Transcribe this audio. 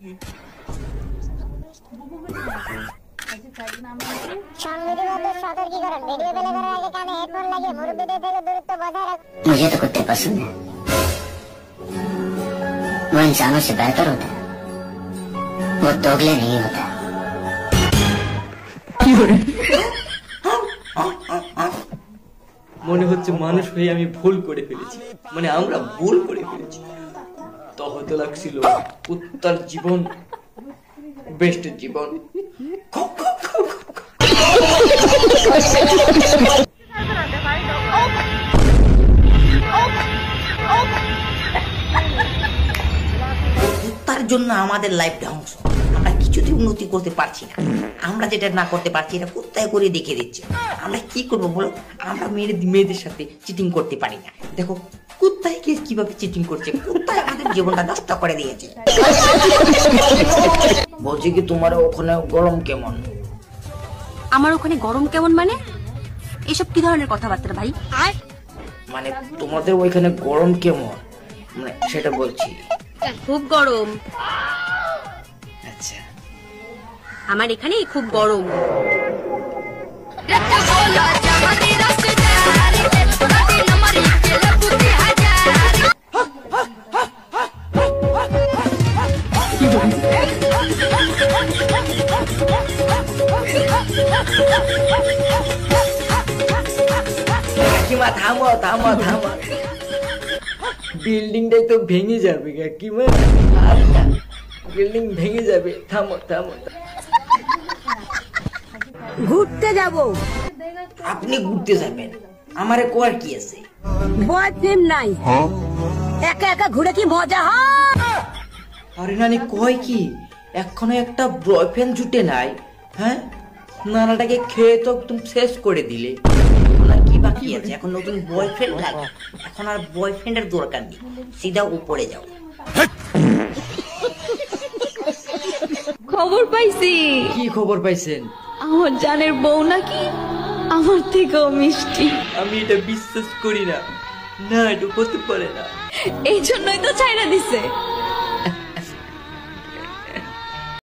मुझे तो कुत्ते पसंद है, वो इंसानों से बेहतर होता है, वो दोगले नहीं होता। মনে হচ্ছে মানুষ হয়ে আমি ভুল করে ফেলেছি, মানে আমরা ভুল করে ফেলেছি। তো হয়তো লাগছিল কুত্তার জীবন বেস্ট জীবন। কুত্তার জন্য আমাদের লাইফ ধ্বংস, আমরা কিছুতেই উন্নতি করতে পারছি না। আমরা যেটা না করতে পারছি এটা কুত্তায় করে দেখিয়ে দিচ্ছে। আমরা কি করবো বলো? আমরা মেয়েদের সাথে চিটিং করতে পারি না। দেখো কুত্তায় কিভাবে চিটিং করছে, কুত্তায় আমাদের জীবনটা নষ্ট করে দিয়েছে। বলছি কি তোমার ওখানে গরম কেমন? আমার ওখানে গরম কেমন মানে? এসব কি ধরনের কথাবার্তা ভাই? মানে তোমাদের ওইখানে গরম কেমন মানে সেটা বলছি। খুব গরম। আচ্ছা, আমার এখানে খুব গরম। থামো থামো থামো, বিল্ডিংটাই তো ভেঙে যাবে কাকিমা, বিল্ডিং ভেঙে যাবে। থামো থামো। ঘুরতে যাব। আপনি ঘুরতে যাবেন, আমারে কোয়ার কি আছে? বয়ফ্রেন্ড নাই, একা একা ঘুরে কি মজা হয়? আরে নানি কয় কি, এখনো একটা বয়ফ্রেন্ড জুটে নাই? হ্যাঁ, নানাটাকে খেয়ে তো তুমি শেষ করে দিলে। কি বাকি আছে? এখন নতুন বয়ফ্রেন্ড লাগে। এখন আর বয়ফ্রেন্ডের দরকার নেই, সিধা উপরে যাও। খবর পাইছি। কি খবর পাইছেন? আমার জানের বউ নাকি আমার থেকেও মিষ্টি। আমি এটা বিশ্বাস করি না, না এটা হতে পারে না। এই জন্যই তো ছাইড়া দিছে।